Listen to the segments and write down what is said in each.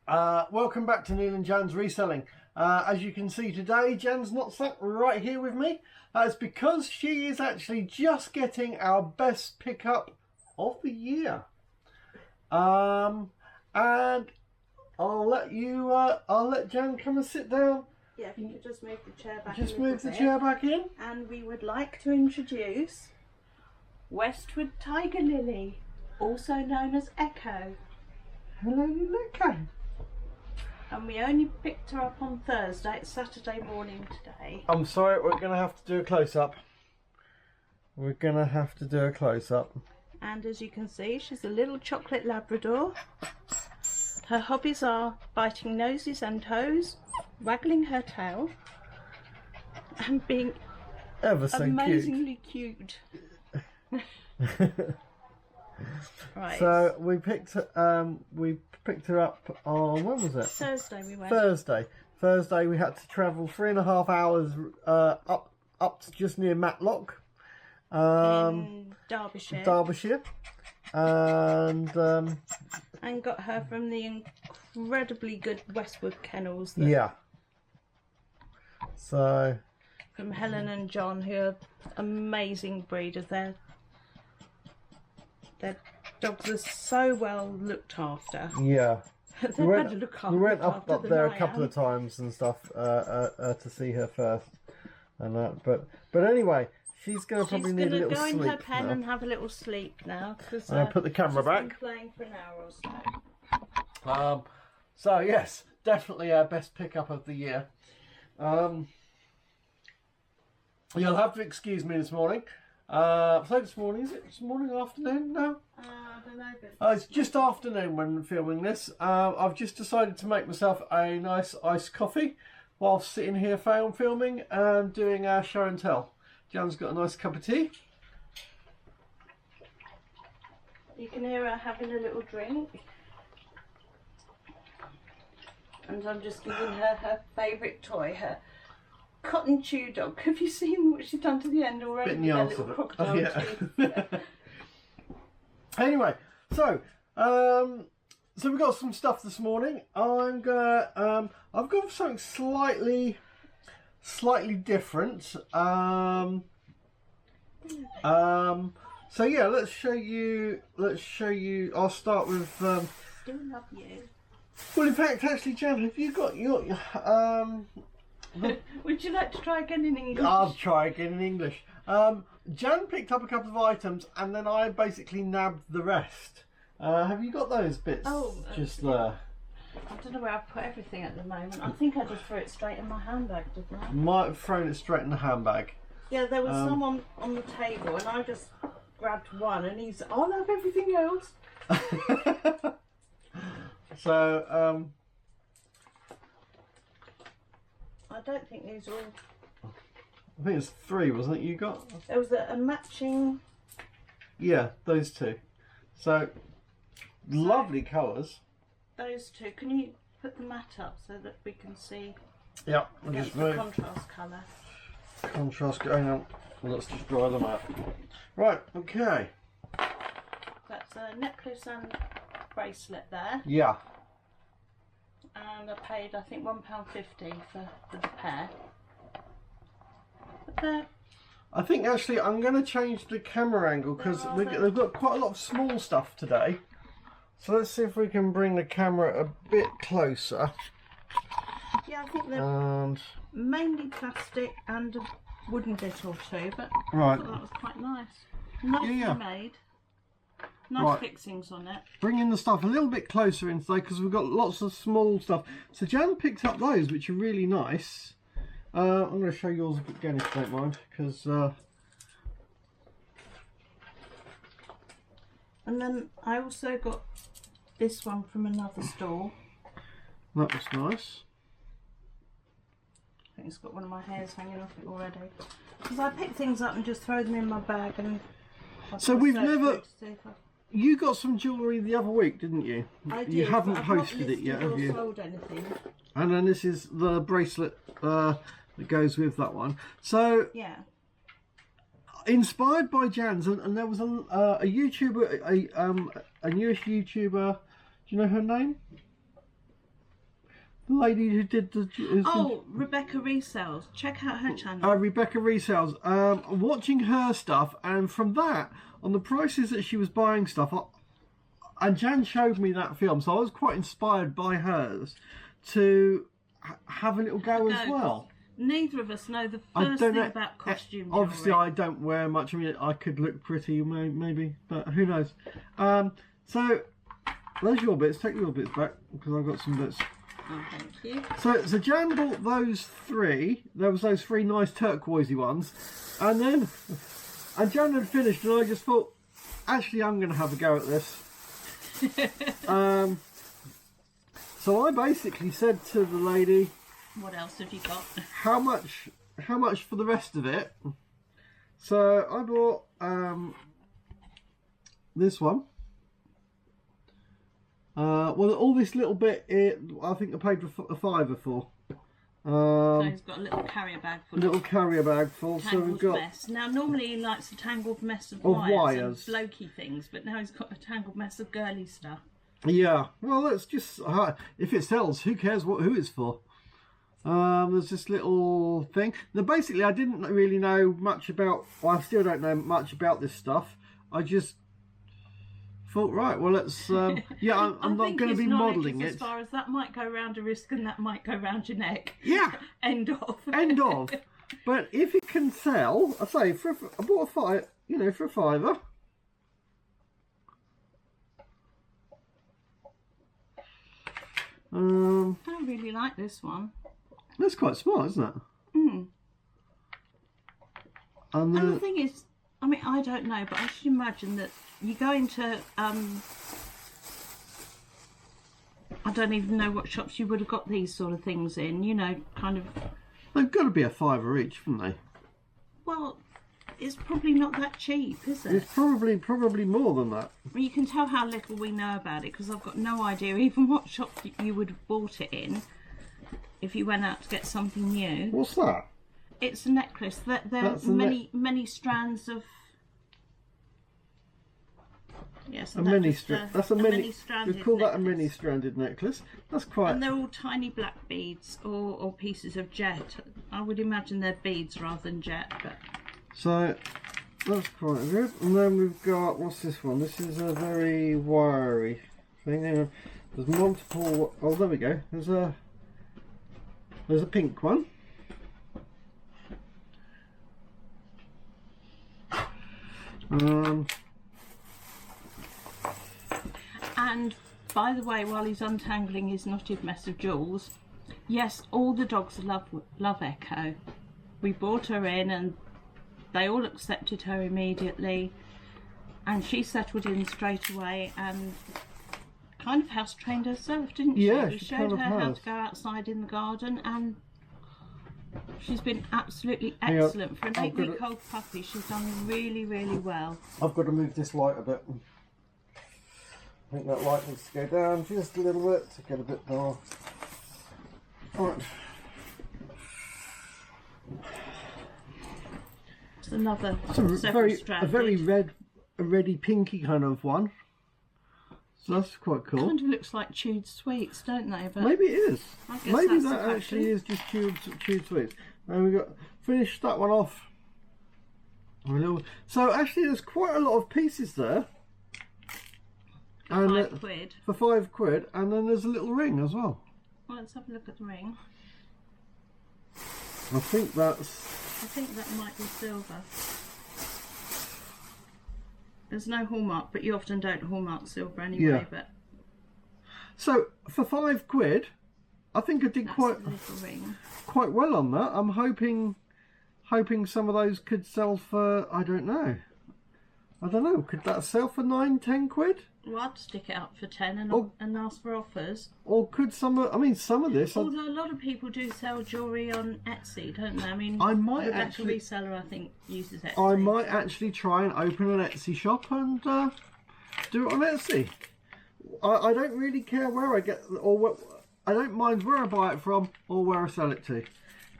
Welcome back to Neil and Jan's Reselling. As you can see today, Jan's not sat right here with me. It's because she is actually just getting our best pickup of the year. And I'll let Jan come and sit down. Yeah, if you could just move the chair back. Just move the chair back in. And we would like to introduce Westwood Tiger Lily, also known as Echo. Hello, Echo. And we only picked her up on Thursday. It's Saturday morning today. I'm sorry, we're going to have to do a close-up. And as you can see, she's a little chocolate Labrador. Her hobbies are biting noses and toes, waggling her tail, and being Ever so amazingly cute. Right. So we picked her up on, when was it? Thursday we went. Thursday we had to travel 3.5 hours up to just near Matlock, in Derbyshire. And got her from the incredibly good Westwood kennels. Yeah. So from Helen and John, who are amazing breeders. Their dogs are so well looked after. Yeah. We went up there a couple of times and stuff to see her first, and but anyway, she's going to probably need a little sleep. She's going to go in her pen and have a little sleep now, because I'll put the camera back. She's been playing for an hour or so. So yes, definitely our best pickup of the year. You'll have to excuse me this morning. So this morning, is it morning or afternoon? No? I don't know. But it's just afternoon when filming this. I've just decided to make myself a nice iced coffee while sitting here filming and doing our show and tell. Jan's got a nice cup of tea. You can hear her having a little drink. And I'm just giving her her favourite toy, her cotton chew dog. Have you seen what she's done to the end already? Bit in the arse of it. Oh, yeah. Anyway, so we've got some stuff this morning. I've got something slightly different. So yeah, let's show you. I'll start with. Still love you. Well, in fact, actually, Jan, have you got your Would you like to try again in English? I'll try again in English. Jan picked up a couple of items and then I basically nabbed the rest. Have you got those bits just there? I don't know where I've put everything at the moment. I think I just threw it straight in my handbag, didn't I? Might have thrown it straight in the handbag. Yeah, there was some on the table and I just grabbed one and he's, I'll have everything else. So, I don't think these are all... I think it's 3, wasn't it, you got? There was a matching... Yeah, those 2. So, lovely colours. Those 2. Can you put the mat up so that we can see? Yeah, I'll just move. Contrast colour. Contrast, hang on. Let's just dry them out. Right, okay. That's a necklace and bracelet there. Yeah. And I paid, I think, £1.50 for the pair. But I think actually I'm going to change the camera angle because they've got quite a lot of small stuff today. So let's see if we can bring the camera a bit closer. yeah, I think they're mainly plastic and a wooden bit or 2, but right. I thought that was quite nice. Nicely made. Nice fixings on it. Bringing the stuff a little bit closer in today because we've got lots of small stuff. So Jan picked up those, which are really nice. I'm going to show yours again if you don't mind, because. And then I also got this one from another store. That was nice. I think it's got one of my hairs hanging off it already. Because I pick things up and just throw them in my bag and. So we've never. You got some jewellery the other week, didn't you? I did. You haven't posted it yet, have you? Sold anything. And then this is the bracelet that goes with that one. So yeah, inspired by Jan's, and there was a YouTuber, a newish YouTuber. Do you know her name? The lady who did the... Rebecca Resells. Check out her channel. Rebecca Resells. Watching her stuff, and from that, on the prices that she was buying stuff, and Jan showed me that film, so I was quite inspired by hers to have a little go as well. Neither of us know the first thing about costume jewellery. Obviously, I don't wear much. I mean, I could look pretty, maybe, but who knows? So, there's your bits. Take your bits back, because I've got some bits. Oh, thank you. So Jan bought those three. There was those three nice turquoisey ones, and Jan had finished, and I just thought, actually, I'm going to have a go at this. So I basically said to the lady, "What else have you got? How much for the rest of it?" So I bought this one. Well, all this little bit, I think I paid a £5 for. So he's got a little carrier bag full. So we've got. Mess. Now, normally he likes a tangled mess of wires and blokey things, but now he's got a tangled mess of girly stuff. Yeah. Well, that's just if it sells, who cares who it's for? There's this little thing. Now, basically, I didn't really know much about. Well, I still don't know much about this stuff. I just thought, right, well, let's. Yeah, I'm not going to be modelling it. As far as that might go round your wrist and that might go round your neck. Yeah. End of. End of. But if it can sell, I say, I bought for a £5. I really like this one. That's quite smart, isn't it? Mm. And the thing is, I mean, I don't know, but I should imagine that you go into, I don't even know what shops you would have got these sort of things in, you know, kind of. They've got to be a £5 each, haven't they? Well, it's probably not that cheap, is it? It's probably more than that. You can tell how little we know about it, because I've got no idea even what shop you would have bought it in if you went out to get something new. What's that? It's a necklace. There are many strands of. Yes, a mini strand. That's a mini. We call that a mini-stranded necklace. That's quite. And they're all tiny black beads or pieces of jet. I would imagine they're beads rather than jet, but. So that's quite good. And then we've got, what's this one? This is a very wiry thing. There's multiple. Oh, there we go. There's a pink one. And by the way, while he's untangling his knotted mess of jewels, yes, all the dogs love Echo. We brought her in and they all accepted her immediately, and she settled in straight away and kind of house trained herself, didn't she? Yeah, we showed her how to go outside in the garden, and she's been absolutely excellent. For an 8-week-old puppy, she's done really, really well. I've got to move this light a bit. I think that light needs to go down just a little bit to get a bit dark. Alright. It's another a very reddy pinky kind of one. So that's quite cool. Kind of looks like chewed sweets, don't they? But maybe it is. I guess maybe that actually is just chewed sweets. And we got finished that one off. So actually, there's quite a lot of pieces there. And £5. For £5, and then there's a little ring as well. Well, let's have a look at the ring. I think that might be silver. There's no hallmark, but you often don't hallmark silver anyway. Yeah. But so for £5, I think I did quite well on that. I'm hoping some of those could sell for, I don't know. Could that sell for 9-10 quid? Well, I'd stick it up for 10 and ask for offers. Or could some of this. Although a lot of people do sell jewellery on Etsy, don't they? I mean, Rebecca Reseller, I think, uses Etsy. I might actually try and open an Etsy shop and do it on Etsy. I don't really care where I get, I don't mind where I buy it from or where I sell it to.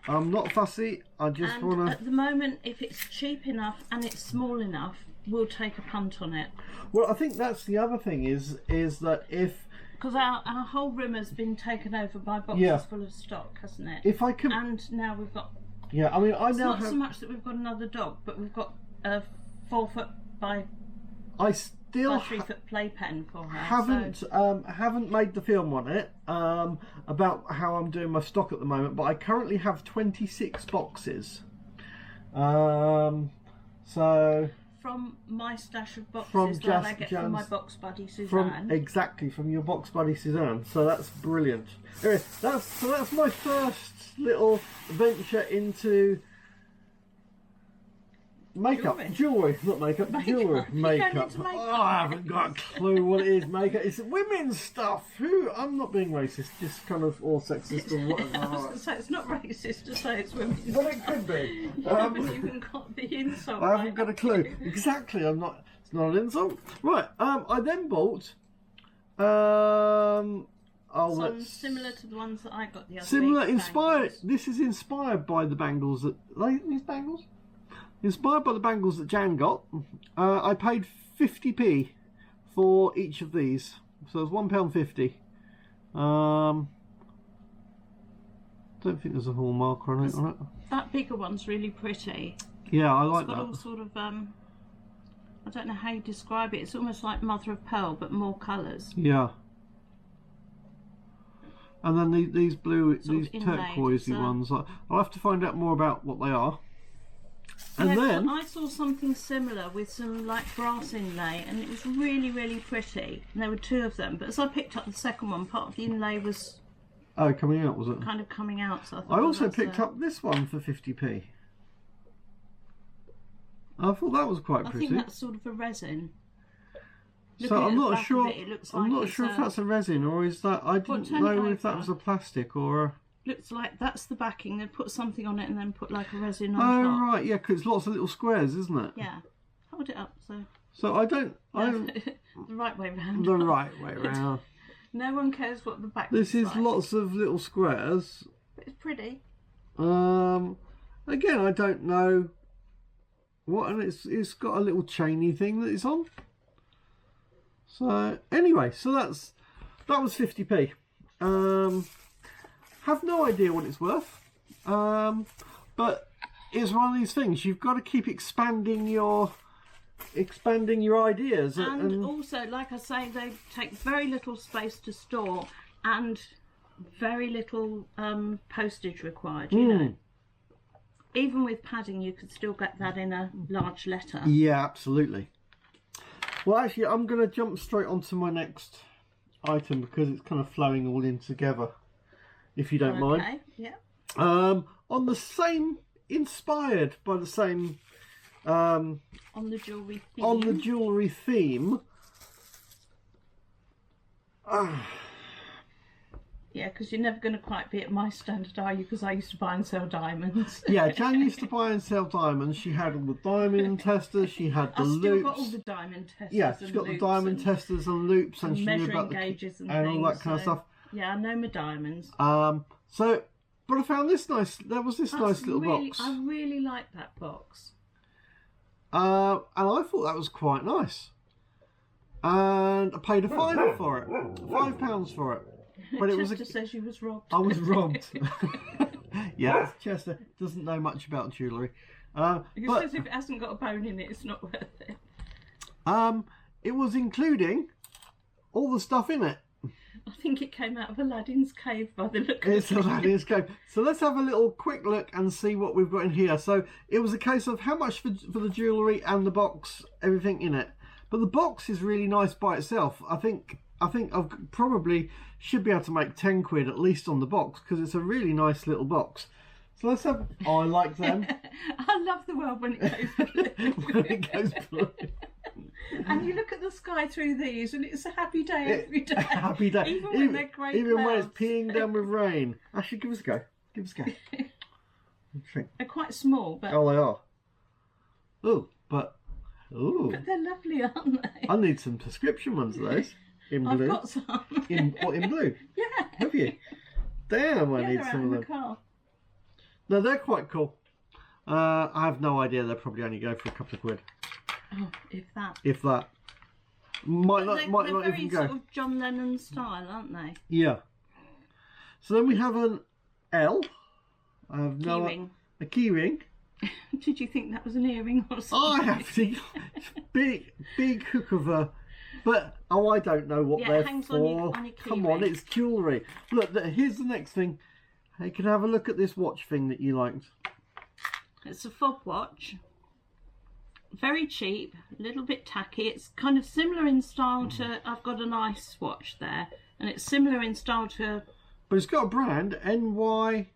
I'm not fussy. I just want to. At the moment, if it's cheap enough and it's small enough, we'll take a punt on it. Well, I think that's the other thing is that Because our whole room has been taken over by boxes full of stock, hasn't it? If I can... And now we've got... Yeah, I mean, it's not so much that we've got another dog, but we've got a 4 foot by... I still 3 foot playpen for her. Haven't made the film on it about how I'm doing my stock at the moment, but I currently have 26 boxes. So from my stash of boxes that I get from my box buddy Suzanne. From your box buddy Suzanne. So that's brilliant. Anyway, that's my first little venture into makeup, jewellery, not makeup, jewellery, makeup. Oh, I haven't got a clue what it is. Makeup. It's women's stuff. I'm not being racist, just kind of or sexist or whatever. I was going to say it's not racist to say it's women's. Well, it could be. You haven't even got the insult. I haven't got a clue. Exactly. I'm not. It's not an insult. Right. I then bought. Some similar to the ones that I got the other similar, week. inspired. This is inspired by the bangles that these bangles. Inspired by the bangles that Jan got. I paid 50p for each of these, so it was £1.50. Don't think there's a hallmark on it. That bigger one's really pretty. Yeah, I like that. It's got all sort of I don't know how you describe it. It's almost like mother of pearl, but more colours. Yeah. And then these blue, these turquoisey ones. I'll have to find out more about what they are. And then I saw something similar with some like brass inlay, and it was really, really pretty. And there were 2 of them, but as I picked up the second one, part of the inlay was coming out, was it? Kind of coming out. So I also picked up this one for 50p. I thought that was quite pretty. I think that's sort of a resin. So I'm not sure. I'm not sure if that's a resin or is that. I didn't know if that was a plastic or a. Looks like that's the backing. They put something on it and then put like a resin on top. Oh right, yeah, because it's lots of little squares, isn't it? Yeah. Hold it up so. So I don't. The right way round. The right way round. No one cares what the back. This is like. Lots of little squares. But it's pretty. Again, I don't know what, and it's got a little chainy thing that it's on. So anyway, so that was 50p. Have no idea what it's worth, but it's one of these things you've got to keep expanding your ideas. And also, like I say, they take very little space to store and very little postage required. You know, even with padding, you could still get that in a large letter. Yeah, absolutely. Well, actually, I'm going to jump straight onto my next item because it's kind of flowing all in together. If you don't mind. Okay, yeah. On the same, inspired by the same. On the jewellery theme. On the jewellery theme. Yeah, because you're never going to quite be at my standard, are you? Because I used to buy and sell diamonds. Yeah, Jan used to buy and sell diamonds. She had all the diamond testers. She had the loops. I still got all the diamond testers. Yeah, she's got the diamond testers and loops, and she knew measuring about gauges and all that kind of stuff. Yeah, I know my diamonds. So, but I found this nice. There was this nice little box. I really like that box. And I thought that was quite nice. And I paid a £5 for it. £5 for it. But it Chester says you was robbed. I was robbed. Yeah, Chester doesn't know much about jewellery. He says if it hasn't got a bone in it, it's not worth it. It was including all the stuff in it. I think it came out of Aladdin's cave by the look of it. It's Aladdin's cave. So let's have a little quick look and see what we've got in here. So it was a case of how much for the jewellery and the box, everything in it. But the box is really nice by itself. I think I've probably should be able to make 10 quid at least on the box because it's a really nice little box. So let's have. Oh, I like them. I love the world when it goes blue. When it goes blue. And you look at the sky through these, and it's a happy day every day. A happy day, even when they're grey even clouds. when it's peeing down with rain. Actually, give us a go. Give us a go. They're quite small, but oh, they are. But they're lovely, aren't they? I need some prescription ones of those. In blue. I've got some. In blue? Yeah. Have you? Damn, I need they're some out of in them. the car. No, they're quite cool. I have no idea. They'll probably only go for a couple of quid. Oh, if that. If that. Might They're not very even go. sort of John Lennon style, aren't they? Yeah. So then we have an L. I have Keyring. a key ring. Did you think that was an earring or something? I have to big hook of a, but I don't know what they're it hangs for. on your key Come on, ring. it's jewellery. Look, here's the next thing. You can have a look at this watch thing that you liked. It's a fob watch. Very cheap, a little bit tacky. It's kind of similar in style to, I've got an ice watch there, and it's similar in style to... But it's got a brand, NY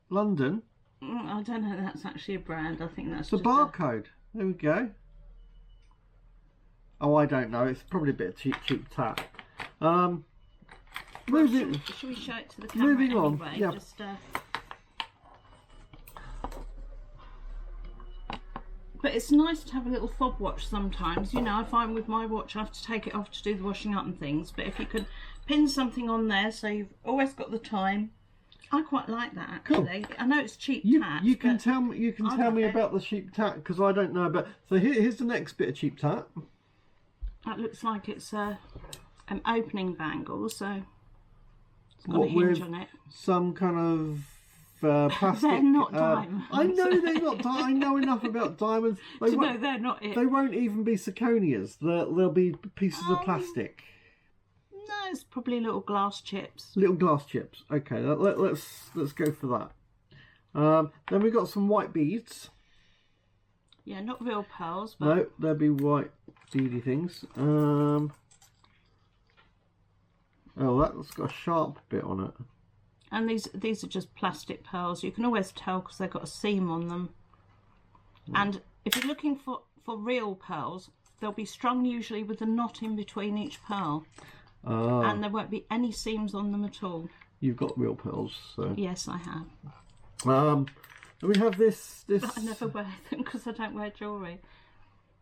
London. I don't know, that's actually a brand. I think that's It's a barcode. There we go. Oh, I don't know. It's probably a bit of cheap tat. Should we show it to the camera moving on, anyway? yeah. Just, but it's nice to have a little fob watch sometimes. You know, I find with my watch I have to take it off to do the washing up and things. But if you could pin something on there so you've always got the time. I quite like that actually. Cool. I know it's cheap tat. You can tell me about the cheap tat because I don't know about. So here's the next bit of cheap tat. That looks like it's an opening bangle, so it's got a hinge on it. Some kind of plastic. They're not diamonds. I know they're not diamonds. I know enough about diamonds. No, they're not it. They won't even be zirconias. They'll be pieces of plastic. No, it's probably little glass chips. Little glass chips. Okay, let's go for that. Then we got some white beads. Yeah, not real pearls, but no, they'll be white beady things. Oh, that's got a sharp bit on it. And these are just plastic pearls. You can always tell because they've got a seam on them. And if you're looking for real pearls, they'll be strung usually with a knot in between each pearl. And there won't be any seams on them at all. You've got real pearls, so. Yes, I have. And we have this. But I never wear them because I don't wear jewellery.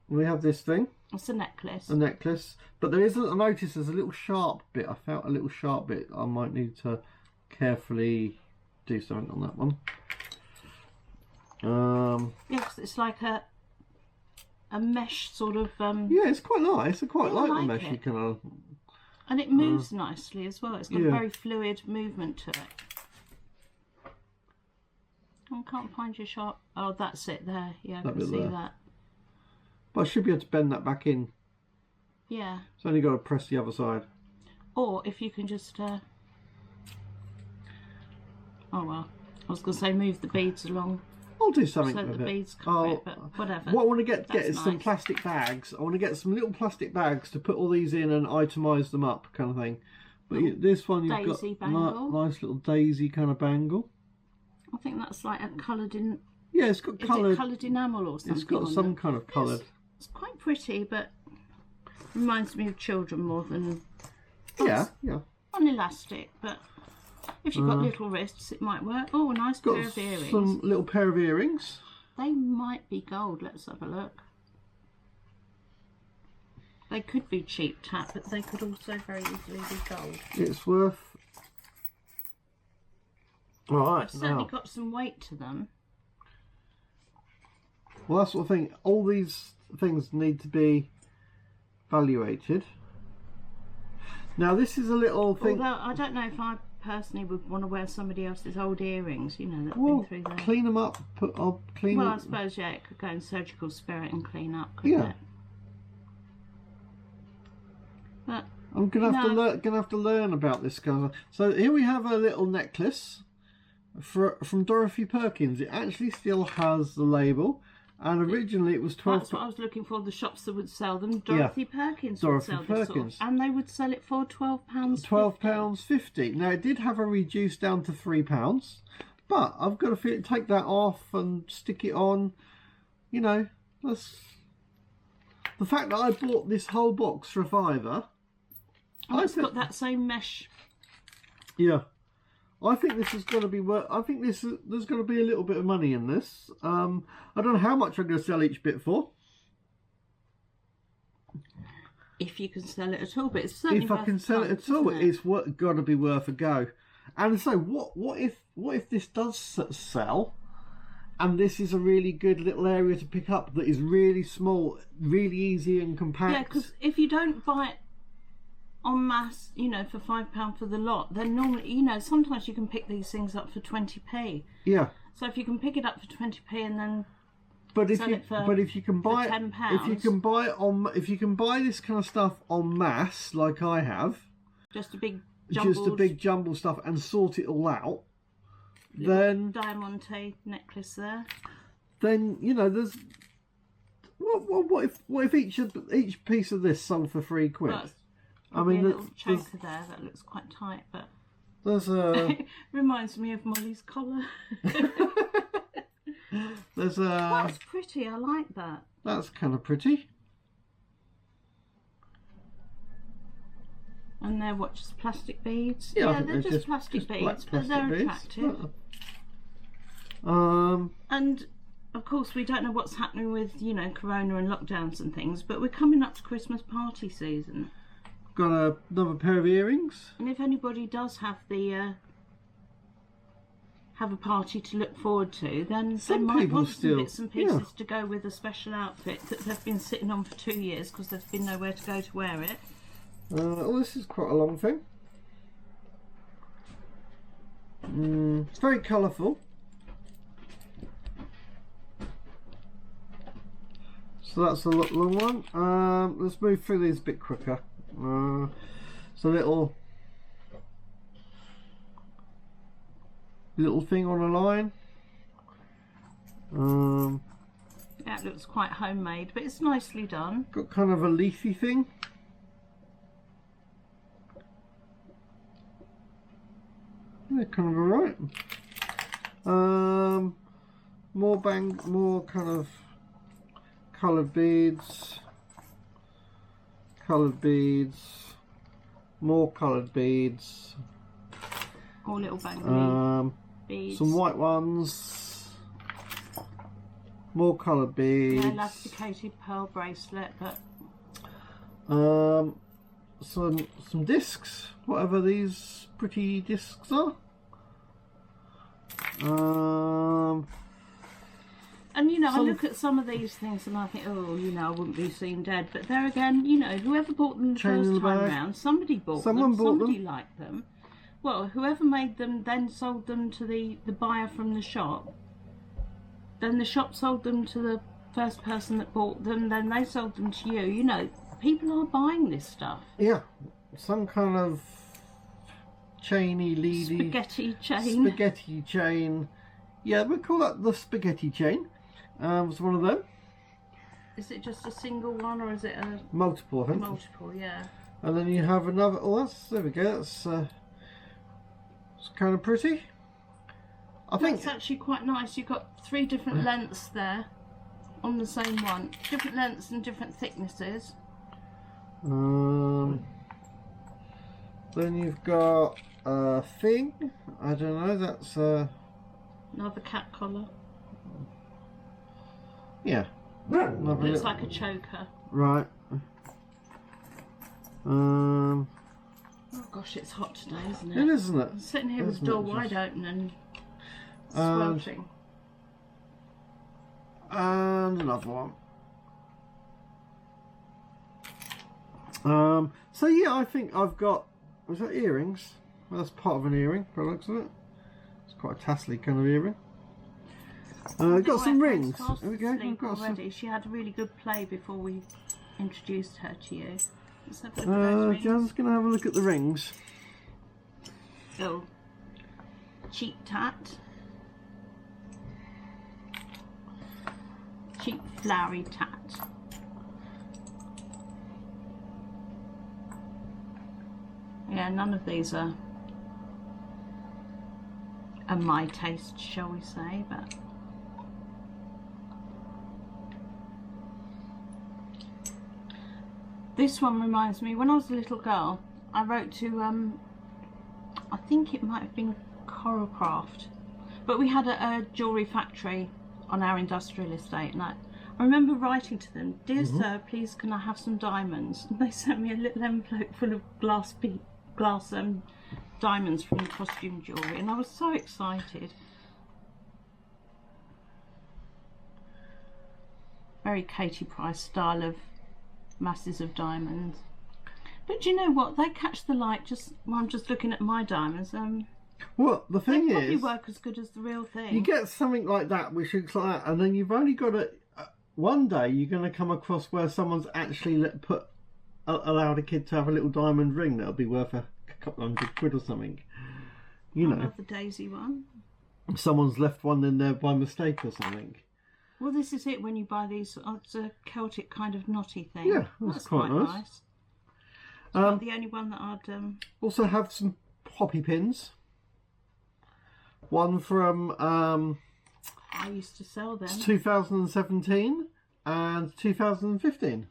We have this thing. It's a necklace. A necklace. But there is, I noticed there's a little sharp bit. I felt a little sharp bit. I might need to carefully do something on that one. Yes, it's like a mesh sort of. Yeah, it's quite nice. I quite like the mesh. It. You kind of. And it moves nicely as well. It's got a very fluid movement to it. I can't find your sharp. Oh, that's it there. Yeah, I can see that. But I should be able to bend that back in. Yeah. It's only got to press the other side. Or if you can just. Oh well, I was going to say move the beads along. I'll do something so with the it. beads cover it, but whatever. What I want to get is nice. some plastic bags. I want to get some little plastic bags to put all these in and itemise them up, kind of thing. But this one you've daisy got bangle. Nice little daisy kind of bangle. I think that's like a coloured in. Yeah, it's got coloured. Coloured enamel or something. It's got some kind of coloured. It's quite pretty, but reminds me of children more than. Yeah. On elastic, but. If you've got little wrists, it might work. Oh, a nice pair of earrings. Some little pair of earrings. They might be gold. Let's have a look. They could be cheap tat, but they could also very easily be gold. It's worth. All right. They've certainly got some weight to them. Well, that's what I think. All these things need to be evaluated. Now, this is a little thing. Although I don't know if I personally would want to wear somebody else's old earrings, you know, that's well, been through there. Clean them up. I'll clean. Well, them. I suppose it could go in surgical spirit and clean up, couldn't it? But I'm gonna have to learn about this kind of. So here we have a little necklace from Dorothy Perkins. It actually still has the label, and originally it was 12. That's what I was looking for. The shops that would sell them. Dorothy Perkins would sell this sort of, and they would sell it for £12. £12.50. Now it did have a reduced down to £3, but I've got to take that off and stick it on. You know, that's the fact that I bought this whole box for £5. Oh, it's got that same mesh. Yeah, I think this is going to be worth. I think there's going to be a little bit of money in this. I don't know how much I'm going to sell each bit for. If you can sell it at all, but it's certainly if I can sell it at all, it's got to be worth a go. And so, what if this does sell, And this is a really good little area to pick up that is really small, really easy and compact. Yeah, because if you don't buy it en masse, you know, for £5 for the lot, then normally, you know, sometimes you can pick these things up for 20p. Yeah. So if you can pick it up for 20p and then if you can buy £10, if you can buy this kind of stuff en masse, like I have, just a big jumble stuff, and sort it all out, then diamante necklace there. Then you know there's what if each piece of this sold for £3? Well, I mean, a little choker there that looks quite tight, but there's a reminds me of Molly's collar. There's a That's pretty. I like that. That's kind of pretty. And they're what, just plastic beads? Yeah, they're just plastic beads, but they're attractive. And of course, we don't know what's happening with, you know, Corona and lockdowns and things, but we're coming up to Christmas party season. Got another pair of earrings. And if anybody does have the have a party to look forward to, then they might want some bits and pieces to go with a special outfit that they've been sitting on for 2 years because there's been nowhere to go to wear it. Oh, this is quite a long thing. It's very colourful. So that's a long one. Let's move through these a bit quicker. It's a little thing on a line. That looks quite homemade, but it's nicely done. Got kind of a leafy thing. They're kind of alright. More kind of coloured beads, more coloured beads. All little bangly beads. Some white ones, more coloured beads. Yeah, elasticated pearl bracelet, but some discs, whatever these pretty discs are. And you know, I look at some of these things and I think, oh, you know, I wouldn't be seen dead. But there again, you know, whoever bought them the first time round, somebody bought them, somebody liked them. Well, whoever made them then sold them to the buyer from the shop. Then the shop sold them to the first person that bought them. Then they sold them to you. You know, people are buying this stuff. Yeah, some kind of chainy, leady spaghetti chain. Yeah, we call that the spaghetti chain. It's one of them. Is it just a single one or is it a multiple? I think. Multiple, yeah. And then you have another. Oh, there we go. That's it's kind of pretty. I think it's actually quite nice. You've got 3 different lengths there on the same one, different lengths and different thicknesses. Then you've got a thing. I don't know. That's another cat collar. Yeah. Looks like a choker. Right. Oh gosh, it's hot today, isn't it? It is, isn't it? I'm sitting here with the door wide open and sweltering. And another one. So yeah, I think I've got. Was that earrings? Well, that's part of an earring, by the looks of it. It's quite a tassely kind of earring. Got some rings. There we go. We've got already. She had a really good play before we introduced her to you. Let's have a look at those rings. Jan's going to have a look at the rings. Oh, cheap tat. Cheap flowery tat. Yeah, none of these are my taste, shall we say, but this one reminds me, when I was a little girl, I wrote to, I think it might have been Coralcraft, but we had a jewellery factory on our industrial estate, and I remember writing to them, "Dear sir, please can I have some diamonds?" And they sent me a little envelope full of glass diamonds from the costume jewellery, and I was so excited. very Katie Price style of masses of diamonds. But do you know what? They catch the light just while I'm just looking at my diamonds. Well, the thing they probably is, work as good as the real thing. you get something like that which looks like that, and then you've only got to. One day you're going to come across where someone's actually allowed a kid to have a little diamond ring that'll be worth a couple £100 or something. You know, love the daisy one. Someone's left one in there by mistake or something. Well, this is it when you buy these. It's a Celtic kind of knotty thing. Yeah, that's quite nice. It's not the only one that I'd. Also have some poppy pins. One from I used to sell them. 2017 and 2015.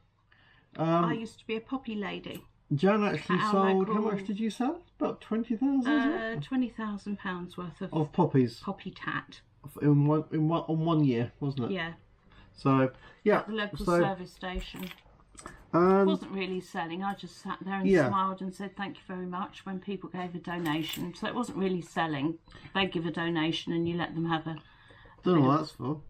I used to be a poppy lady. Jan actually sold. local... How much did you sell? About £20,000. £20,000 worth of poppies. Poppy tat. On 1 year, wasn't it? Yeah. So yeah. At the local service station. And Wasn't really selling. I just sat there and smiled and said thank you very much when people gave a donation. So it wasn't really selling. They give a donation and you let them have a. Don't know what that's for.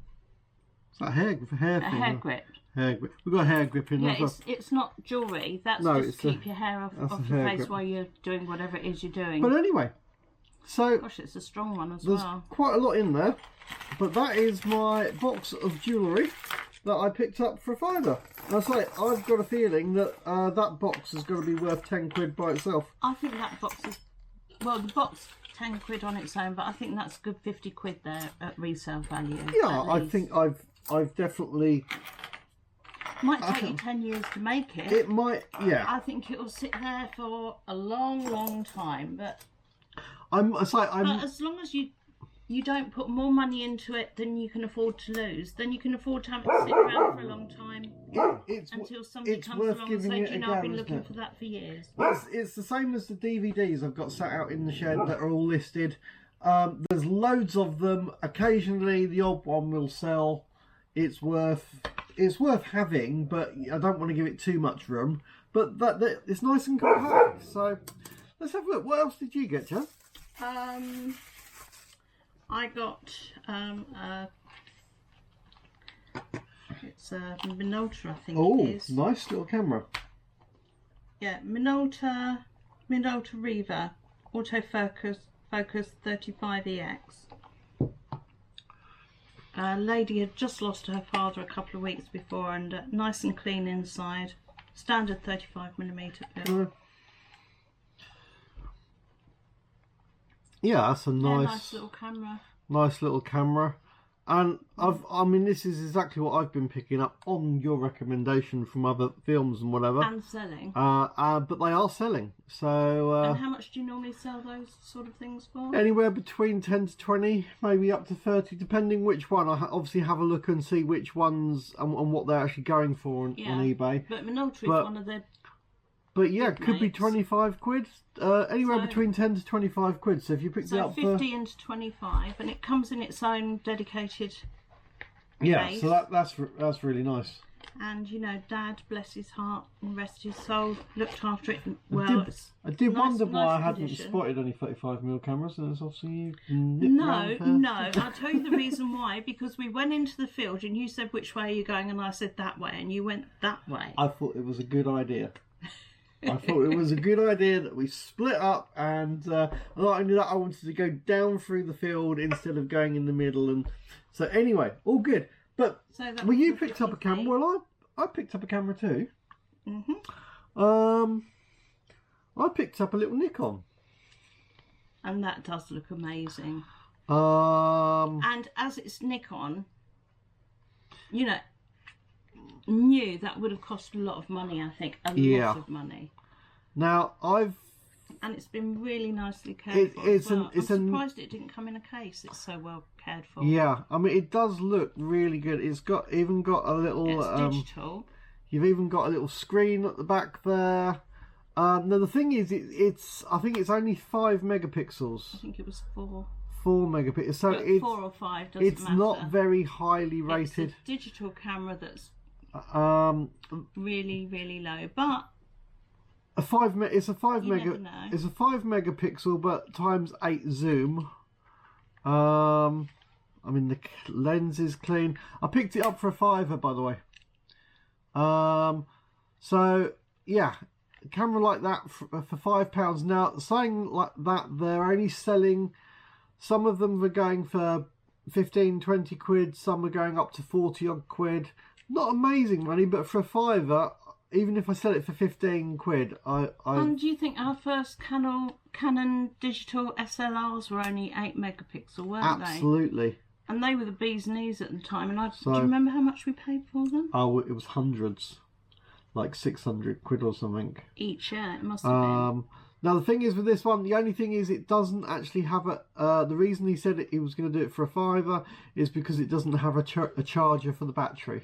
Is that hair thing? Hair grip. Hair grip. We've got hair grip in there. Yeah, it's not jewellery. That's just to keep your hair off your face while you're doing whatever it is you're doing. But anyway, so gosh, it's a strong one as there's well. Quite a lot in there. But that is my box of jewellery that I picked up for £5. And I say, I've got a feeling that that box is going to be worth £10 by itself. I think that box is, well, the box £10 on its own, but I think that's a good £50 there at resale value. Yeah, I think I've definitely. Might take you 10 years to make it. It might, yeah. I think it will sit there for a long, long time, but but as long as you don't put more money into it than you can afford to lose, then you can afford to have it sit around for a long time until somebody comes along and says, you know, I've been looking for that for years. It's the same as the DVDs I've got sat out in the shed that are all listed. There's loads of them. Occasionally the odd one will sell. It's worth having, but I don't want to give it too much room. But that it's nice and compact. So let's have a look. What else did you get, Jan? I got it's a Minolta, I think it is. Oh, nice little camera. Yeah, Minolta Riva autofocus 35EX. A lady had just lost her father a couple of weeks before, and nice and clean inside. Standard 35mm film. Yeah, that's a nice little camera. Nice little camera. And I mean, this is exactly what I've been picking up on your recommendation from other films and whatever. And selling. But they are selling. So. And how much do you normally sell those sort of things for? Anywhere between 10 to 20, maybe up to 30, depending which one. I obviously have a look and see which ones and what they're actually going for on eBay. But Minolta is one of their. But yeah, it could be £25. Anywhere between 10 to £25. So if you picked it up 50 into 25, and it comes in its own dedicated. Yeah, case. so that's really nice. And you know, Dad, bless his heart and rest his soul, looked after it well. I did wonder why I hadn't spotted any 35mm cameras, and it's obviously you. No. I'll tell you the reason why. Because we went into the field, and you said, "Which way are you going?" And I said, "That way," and you went that way. I thought it was a good idea. I thought it was a good idea that we split up, and not only that, I wanted to go down through the field instead of going in the middle. And so anyway, all good. But you picked up a camera. Well, I picked up a camera too. I picked up a little Nikon, and that does look amazing. And as it's Nikon, you know. New that would have cost a lot of money. I think a lot of money. Now and it's been really nicely cared for. I'm surprised it didn't come in a case. It's so well cared for. Yeah, I mean it does look really good. It's even got a little. It's digital. You've even got a little screen at the back there. Now the thing is, I think it's only 5 megapixels. I think it was 4. 4 megapixels. So but it's 4 or 5 doesn't matter. It's not very highly rated. It's a digital camera that's really, really low, but it's a 5 megapixel, but times 8 zoom. I mean, the lens is clean. I picked it up for a £5, by the way. So yeah, a camera like that for £5. Now, saying like that, they're only selling, some of them are going for 15-20 quid, some are going up to 40 odd quid. Not amazing money, but for a £5, even if I sell it for 15 quid, And do you think our first Canon digital SLRs were only 8 megapixel, weren't they? Absolutely. And they were the bee's knees at the time. And do you remember how much we paid for them? Oh, it was hundreds, like 600 quid or something. Each, yeah, it must have been. Now the thing is with this one, the only thing is it doesn't actually have a. The reason he said he was going to do it for a £5 is because it doesn't have a charger for the battery.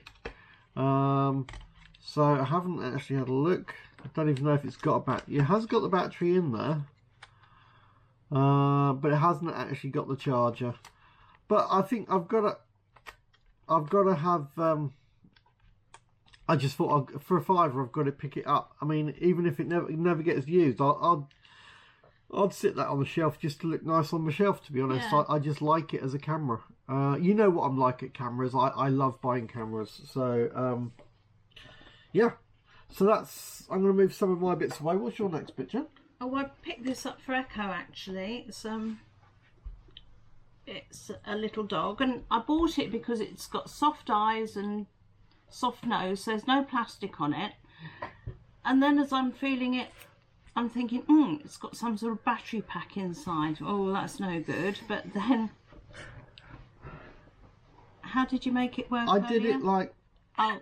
So I haven't actually had a look. I don't even know if it's got a battery. It has got the battery in there, but it hasn't actually got the charger. But I think I've got to have. I just thought for a £5 I've got to pick it up. I mean, even if it never gets used, I'd sit that on the shelf just to look nice on the shelf. To be honest, yeah. I just like it as a camera. You know what I'm like at cameras. I love buying cameras. So yeah. So that's. I'm going to move some of my bits away. What's your next bit, Jen? Oh, I picked this up for Echo actually. It's a little dog, and I bought it because it's got soft eyes and soft nose, so there's no plastic on it. And then as I'm feeling it, I'm thinking, it's got some sort of battery pack inside. Oh, that's no good. But then, how did you make it work? I did it like. Oh.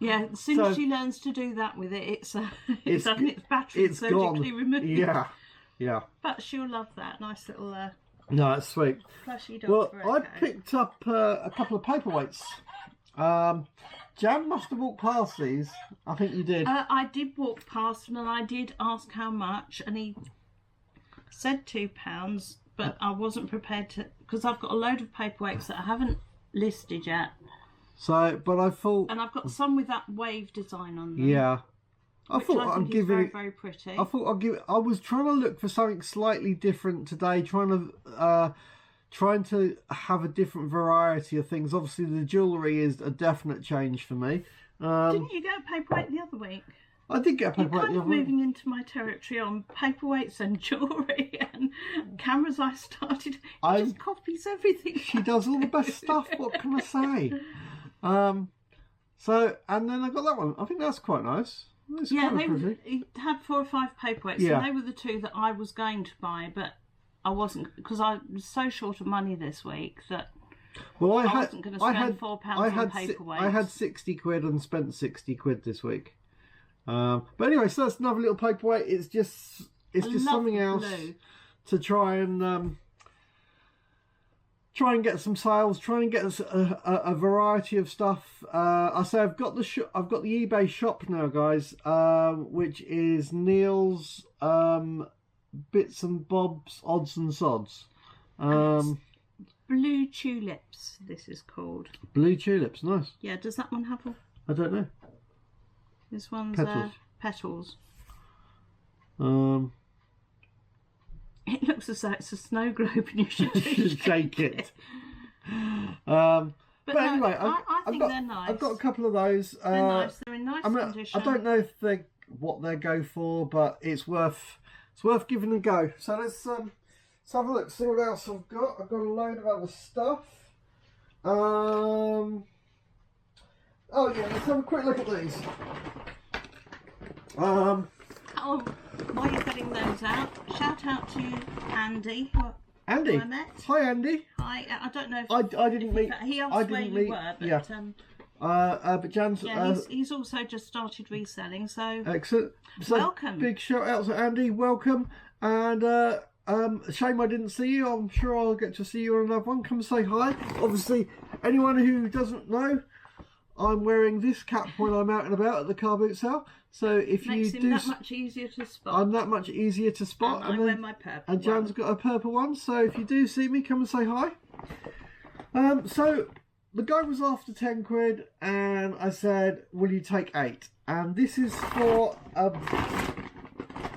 Yeah, as soon as she learns to do that with it, it's having its battery surgically removed. Yeah, yeah. But she'll love that nice little. No, it's sweet. Plushy dog. Well, for I Echo. picked up a couple of paperweights. Jan must have walked past these. I think you did. I did walk past him and I did ask how much, and he said £2, but I wasn't prepared to, because I've got a load of paperweights that I haven't listed yet. So, but I thought, and I've got some with that wave design on them. Yeah, I thought I'd give it. Very pretty. I thought I'd give it. I was trying to look for something slightly different today, trying to have a different variety of things. Obviously, the jewellery is a definite change for me. Didn't you get a paperweight the other week? I did get a paperweight You're kind the of other week. moving into my territory on paperweights and jewellery and cameras. I started. She just copies everything. She does all the best stuff. What can I say? So, and then I got that one. I think that's quite nice. It's he had 4 or 5 paperweights, Yeah. and they were the 2 that I was going to buy, but I wasn't, because I was so short of money this week that I wasn't going to spend £4 on paperweights. I had 60 quid and spent 60 quid this week. But anyway, so that's another little paperweight. It's just something else to try and get some sales, try and get a variety of stuff. I say I've got the eBay shop now, guys, which is Neil's Bits and Bobs Odds and Sods. Blue Tulips, this is called. Blue Tulips, nice. Yeah, does that one have I don't know. This one's petals. It looks as though it's a snow globe and you should shake it. But anyway, I think they're nice. I've got a couple of those. They're nice. They're in nice condition. I don't know if what they go for, but it's worth giving a go. So let's have a look. See what else I've got. I've got a load of other stuff. Oh yeah, let's have a quick look at these. Oh, while you're getting those out, shout out to Andy. Andy. Who I met. Hi, Andy. Hi. I don't know if I didn't meet. He asked where you were, but yeah. But Jan's. Yeah, he's also just started reselling. So excellent. So welcome. Big shout out to Andy. Welcome. And shame I didn't see you. I'm sure I'll get to see you on another one. Come say hi. Obviously, anyone who doesn't know, I'm wearing this cap when I'm out and about at the car boot sale. So if Makes you him do, that much easier to spot. I'm that much easier to spot. And I wear my purple. And Jan's got a purple one. So if you do see me, come and say hi. So the guy was after 10 quid, and I said, will you take 8? And this is for a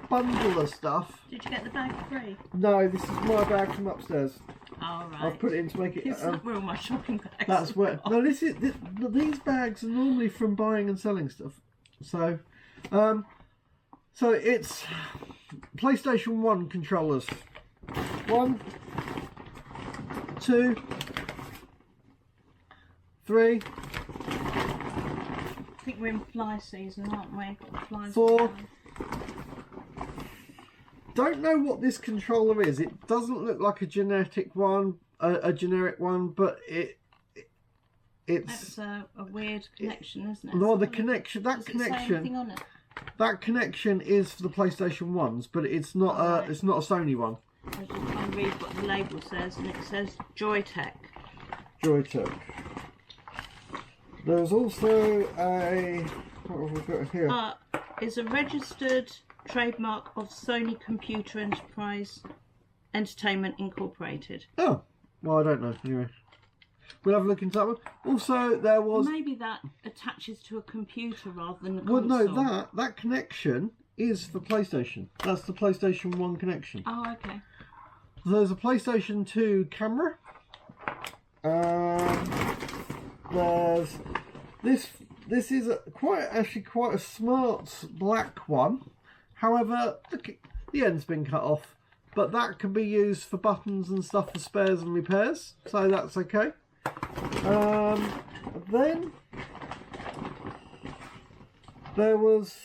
bundle of stuff. Did you get the bag free? No, this is my bag from upstairs. All right. I've put it in to make it. It's where all my shopping bags. That's where. No, these bags are normally from buying and selling stuff. So, so it's PlayStation 1 controllers. 1, 2, 3. I think we're in fly season, aren't we? Flies 4. Don't know what this controller is. It doesn't look like a generic one, but it's a weird connection, isn't it? No, the connection. Does it say anything on it? That connection is for the PlayStation 1s, but it's not it's not a Sony one. I was just trying to read what the label says, and it says Joytech. Joytech. There's also a, what have we got here? Is a registered trademark of Sony Computer Entertainment Incorporated. Oh, well, I don't know. Anyway, we'll have a look into that one. Also, there was maybe that attaches to a computer rather than a console. Well, no, that connection is for PlayStation. That's the PlayStation 1 connection. Oh, okay. There's a PlayStation 2 camera. There's this. This is actually quite a smart black one. However, the end's been cut off, but that can be used for buttons and stuff for spares and repairs, so that's okay. Then there was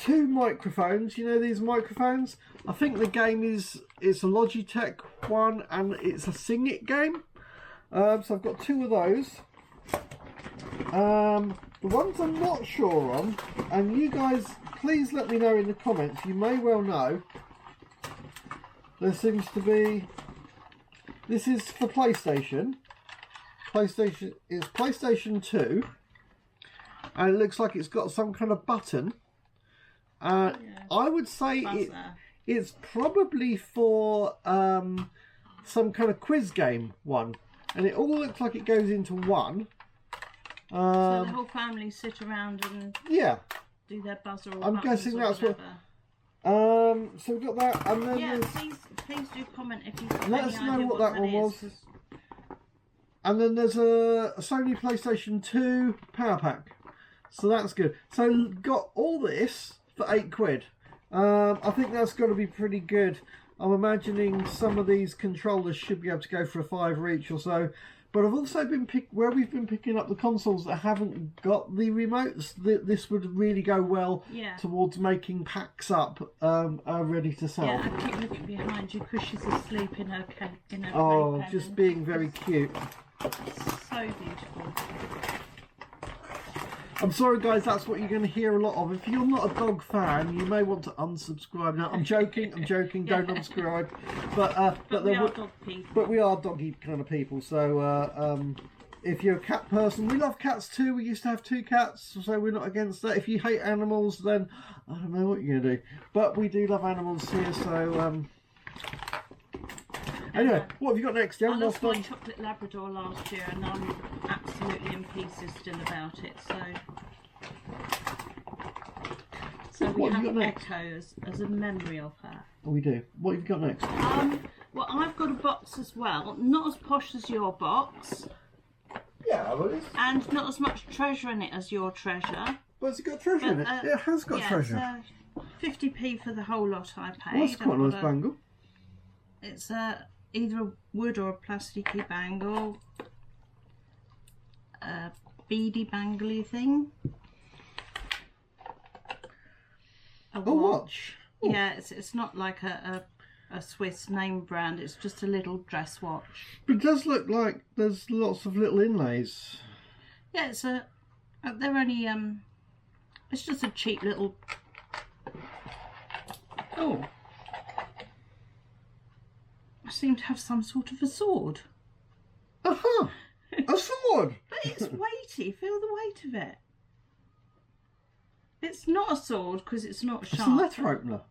2 microphones. You know these microphones? I think the game it's a Logitech one, and it's a Sing It game. So I've got 2 of those. The ones I'm not sure on, and you guys please let me know in the comments, you may well know, there seems to be, this is for PlayStation is PlayStation 2, and it looks like it's got some kind of button. I would say it's probably for some kind of quiz game one, and it all looks like it goes into one. So the whole family sit around and do their buzzer or I'm guessing that's whatever. what. So we've got that, and then please do comment if you've got let us know what that one was. And then there's a Sony PlayStation 2 power pack, so that's good. So got all this for 8 quid. I think that's got to be pretty good. I'm imagining some of these controllers should be able to go for a £5 each or so. But I've also been where we've been picking up the consoles that haven't got the remotes. This would really go well towards making packs up ready to sell. Yeah, I keep looking behind you because she's asleep in her playpen. Oh, just being very cute. So beautiful. I'm sorry, guys. That's what you're going to hear a lot of. If you're not a dog fan, you may want to unsubscribe. Now, I'm joking. I'm joking. Don't unsubscribe. But we are dog people. But we are doggy kind of people. So if you're a cat person, we love cats too. We used to have 2 cats, so we're not against that. If you hate animals, then I don't know what you're going to do. But we do love animals here. So anyway, what have you got next, Jan? I lost my chocolate Labrador last year, and I'm absolutely in pieces still about it. So we have Echo as a memory of her. Oh, we do. What have you got next? Well, I've got a box as well, not as posh as your box. Yeah, well, and not as much treasure in it as your treasure. Well, it's got treasure in it. It has got treasure. It's 50p for the whole lot I paid. Well, that's quite a nice bangle. It's either a wood or a plasticky bangle. A beady bangly thing. A watch. Oh. Yeah, it's not like a Swiss name brand. It's just a little dress watch. But it does look like there's lots of little inlays. Yeah, they're only it's just a cheap little. Oh, I seem to have some sort of a sword. Aha! A sword! But it's weighty. Feel the weight of it. It's not a sword because it's not sharp. It's a letter opener.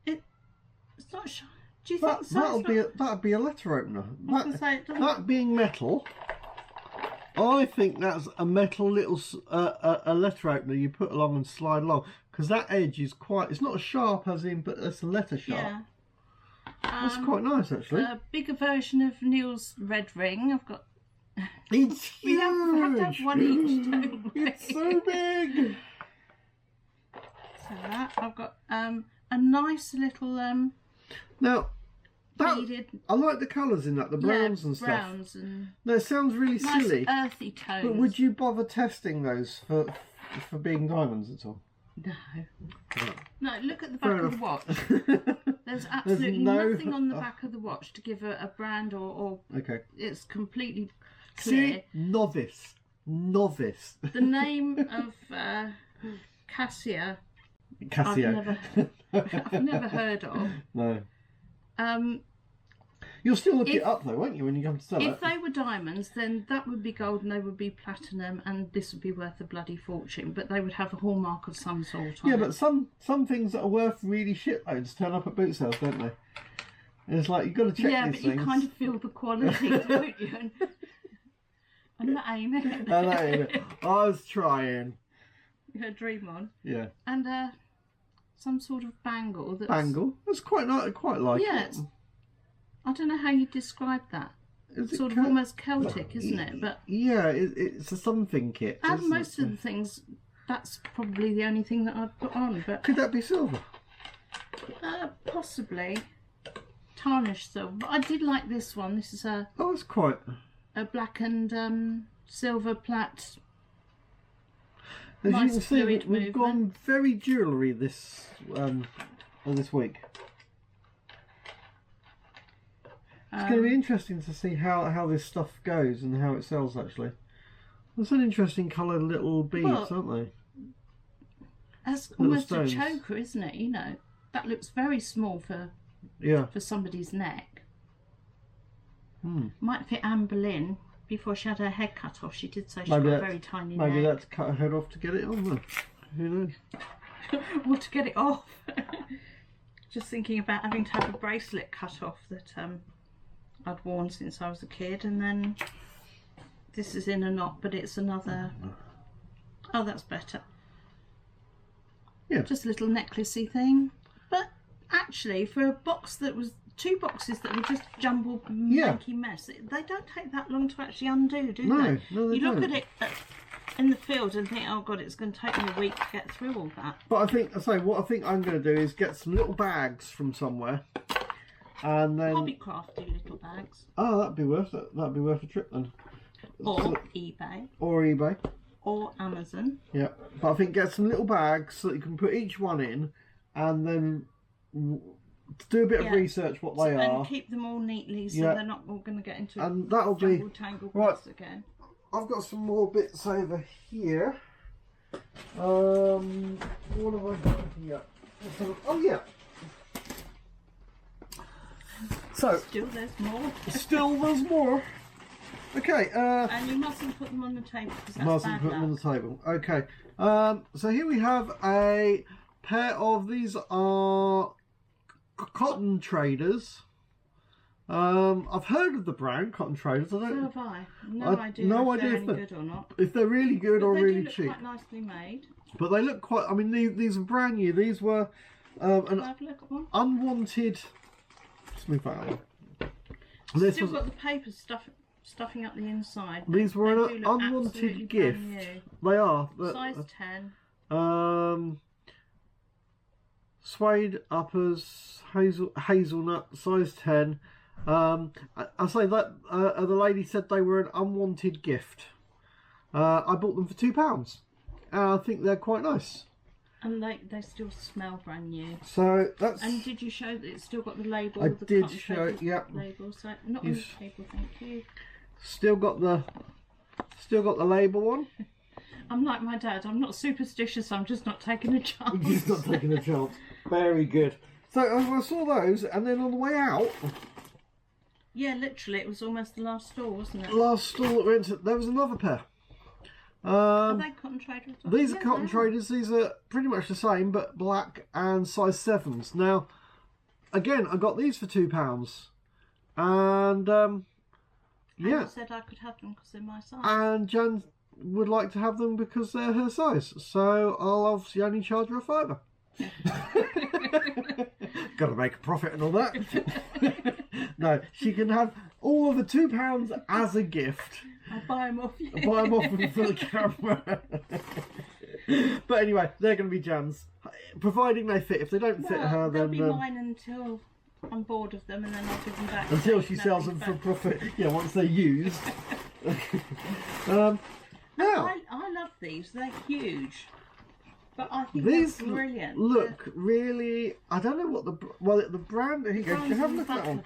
It's not sharp. Do you think so? That'd be a letter opener. I was gonna say, it doesn't- That being metal, I think that's a metal little a letter opener you put along and slide along, because that edge is quite. It's not as sharp as in, but it's a letter sharp. Yeah. That's quite nice, actually. A bigger version of Neil's red ring. I've got. It's huge. We have to have one each, don't we? It's so big. So that I've got a nice little Now, beaded. I like the colours in that, the browns and stuff. Browns and No, it sounds really nice silly. earthy tones. But would you bother testing those for being diamonds at all? No. Right. No, look at the Fair back of the enough. watch. There's absolutely no- nothing on the back of the watch to give a brand or Okay. it's completely clear. See, novice. The name of Cassia, Casio. I've never heard of. No. You'll still look if- it up though, won't you, when you come to sell it? If they were diamonds, then that would be gold and they would be platinum and this would be worth a bloody fortune, but they would have a hallmark of some sort on Yeah, it. but some things that are worth really shitloads turn up at boot sales, don't they? And it's like, you've got to check yeah, these but things. you kind of feel the quality, don't you? And I'm not aiming. I know, I was trying. Her dream on. Yeah. And some sort of bangle. Bangle? That's quite nice, I quite like Yeah, it. I don't know how you describe that. Is it Sort of Cel- almost Celtic, isn't it? But Yeah, it's a something kit. out of isn't most it? of the things, that's probably the only thing that I'd put on. But Could that be silver? possibly tarnished silver. But I did like this one. This is a Oh, it's quite. black and silver plat. As Nice you can see, fluid we've gone movement. very jewellery this week. It's going to be interesting to see how this stuff goes and how it sells, actually. There's an interesting coloured little beads, Well, aren't they? That's Little almost stones. a choker, isn't it? You know, that looks very small for Yeah. somebody's neck. Hmm. Might fit Anne Boleyn. Before she had her head cut off, she did say she's Maybe got a that's- very tiny Maybe neck. that's cut her head off to get it on there. Who knows? Or to get it off. Just thinking about having to have a bracelet cut off that I'd worn since I was a kid, and then this is in a knot, but it's another. Oh, that's better. Yeah. Just a little necklacey thing. But actually, for a box that was 2 boxes that were just jumbled, Yeah. manky mess, they don't take that long to actually undo, do No, they? no, they You look don't. at it in the field and think, oh god, it's going to take me a week to get through all that. But I think what I think I'm going to do is get some little bags from somewhere, and then Hobbycraft do little bags. oh, that'd be worth it. That'd be worth a trip then. Or So- eBay. or eBay. Or Amazon. Yeah, but I think get some little bags so that you can put each one in, and then do a bit of Yeah. research what they are, And keep them all neatly so Yeah. they're not all going to get into and that'll be. tangled Right. mess again. I've got some more bits over here. What have I got here? Oh yeah. So Still, there's more. still there's more. Okay. And you mustn't put them on the table because that's Mustn't bad put them on luck. the table. Okay. So here we have a pair of these are cotton traders. I've heard of the brand Cotton Traders. I So don't have I. No I- idea no if idea they're if any they're- good or not. if they're really good But or they really do look cheap. quite nicely made. But they look quite. I mean, these are brand new. These were Can an I have a look at one? unwanted. Let's move that on. This Still was, got the paper stuffing up the inside. these were They an do look unwanted absolutely gift. brand new. They are. Size 10. Suede uppers, hazelnut, size 10. I say that the lady said they were an unwanted gift. I bought them for £2. I think they're quite nice. And they still smell brand new. So that's. And did you show that it's still got the label? I the did cotton show paper it, yep. label, so not on the Yes. table, thank you. Still got the label on. I'm like my dad, I'm not superstitious, I'm just not taking a chance. He's not taking a chance. Very good. So I saw those, and then on the way out, Yeah, literally, it was almost the last store, wasn't it? last stall that we went to, there was another pair. Are they cotton traders? These are Yeah, cotton they traders. These are pretty much the same, but black and size 7s. Now, again, I got these for £2. And yeah. And I said I could have them because they're my size. And Jan would like to have them because they're her size. So I'll obviously only charge her a £5. Got to make a profit and all that. No, she can have all of the £2 as a gift. I'll buy them off you. I'll buy them off for the camera. But anyway, they're going to be Jan's, providing they fit. If they don't fit her, they'll then be mine until I'm bored of them, and then I'll give them back. Until she sells them for profit. Yeah, once they're used. Now, I love these. They're huge. But I think these they're brilliant. Look really. I don't know what the brand. Here you go. Have a look at that one.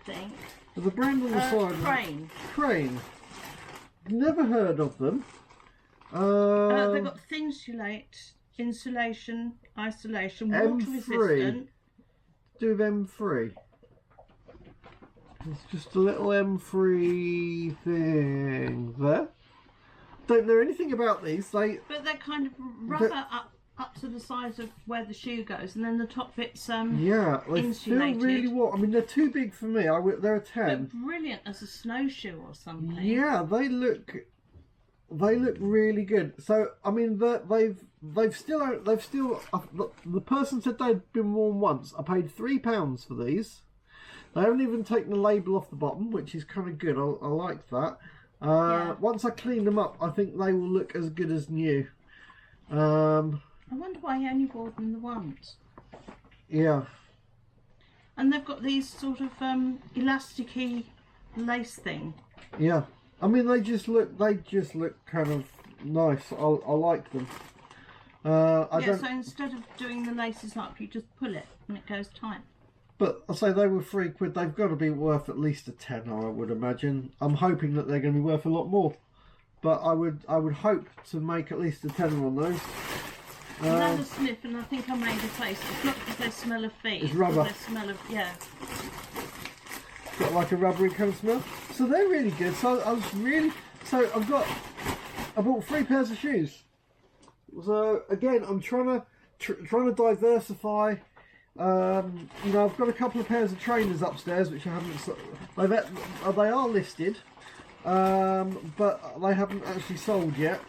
There's a brand on the side. Crane. Crane. Never heard of them. They've got thin insulation, isolation, water resistant. Do with M3. It's just a little M3 thing there. Don't know anything about these. But they're kind of rubber up to the size of where the shoe goes, and then the top bit's yeah, they insulated. feel really warm. I mean, they're too big for me. They're a 10. They're brilliant as a snowshoe or something. Yeah, they look really good. So I mean, they've still the person said they'd been worn once. I paid £3 for these. They haven't even taken the label off the bottom, which is kind of good. I like that. Yeah. Once I clean them up, I think they will look as good as new. I wonder why he only wore them the once. Yeah. And they've got these sort of elasticy lace thing. Yeah. I mean, they just look kind of nice. I like them. So instead of doing the laces up, you just pull it and it goes tight. But I say they were £3. They've got to be worth at least a tenner, I would imagine. I'm hoping that they're going to be worth a lot more, but I would hope to make at least a tenner on those. I've had a sniff, and I think I made a face. It's not because they smell of feet. It's rubber. They smell of Got like a rubbery kind of smell. So they're really good. So I bought 3 pairs of shoes. So again, I'm trying to diversify. You know, I've got a couple of pairs of trainers upstairs which I haven't. They are listed, but they haven't actually sold yet.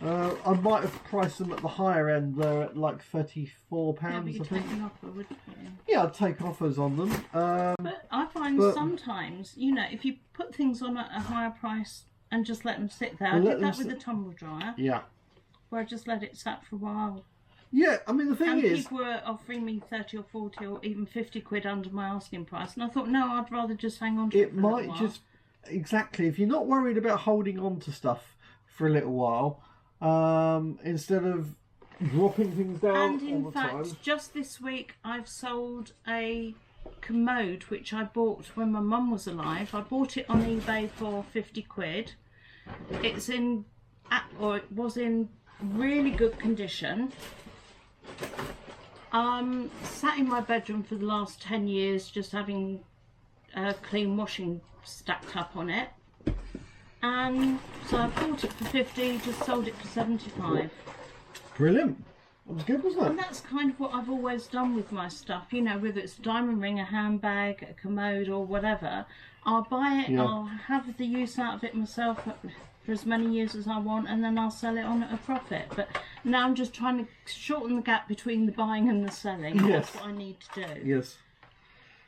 I might have priced them at the higher end. They're at like £34. Yeah, but you'd I take think. an offer, wouldn't you? Yeah, I'd take offers on them. But I find sometimes, you know, if you put things on at a higher price and just let them sit there, I did that with the tumble dryer. Yeah. Where I just let it sat for a while. Yeah, I mean the thing is, people were offering me 30 or 40 or even 50 quid under my asking price, and I thought, no, I'd rather just hang on to it. It might just exactly if you're not worried about holding on to stuff for a little while, instead of dropping things down. And in fact, just this week, I've sold a commode which I bought when my mum was alive. I bought it on eBay for 50 quid. It was in really good condition. Sat in my bedroom for the last 10 years just having clean washing stacked up on it, and so I bought it for 50, just sold it for 75. Brilliant. That was good, wasn't it? And that's kind of what I've always done with my stuff, you know, whether it's a diamond ring, a handbag, a commode or whatever. I'll buy it, I'll have the use out of it myself for as many years as I want, and then I'll sell it on at a profit. But now I'm just trying to shorten the gap between the buying and the selling. Yes. That's what I need to do. Yes.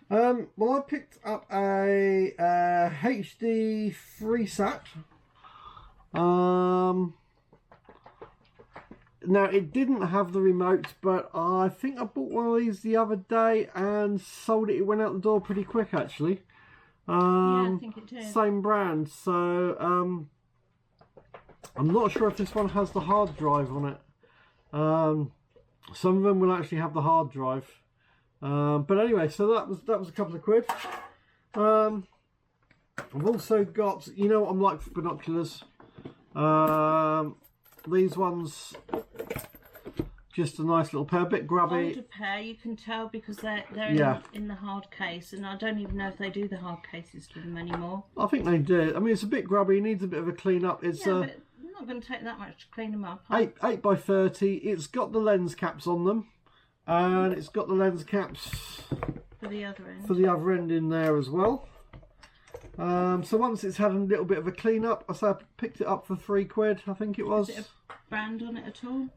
Well, I picked up a HD free sat. Now it didn't have the remote, but I think I bought one of these the other day and sold it. It went out the door pretty quick, actually. Yeah, I think it did. Same brand, so I'm not sure if this one has the hard drive on it. Some of them will actually have the hard drive. But anyway, so that was a couple of quid. I've also got, you know what I'm like for binoculars. These ones, just a nice little pair, a bit grubby. Older pair, you can tell because they're in the hard case, and I don't even know if they do the hard cases to them anymore. I think they do. I mean, it's a bit grubby, it needs a bit of a clean up. It's but I'm not going to take that much to clean them up. 8 by 30. It's got the lens caps on them, and it's got the lens caps For the other end. For the other end in there as well. So once it's had a little bit of a clean up, I picked it up for £3, I think it was. Is it a brand on it at all?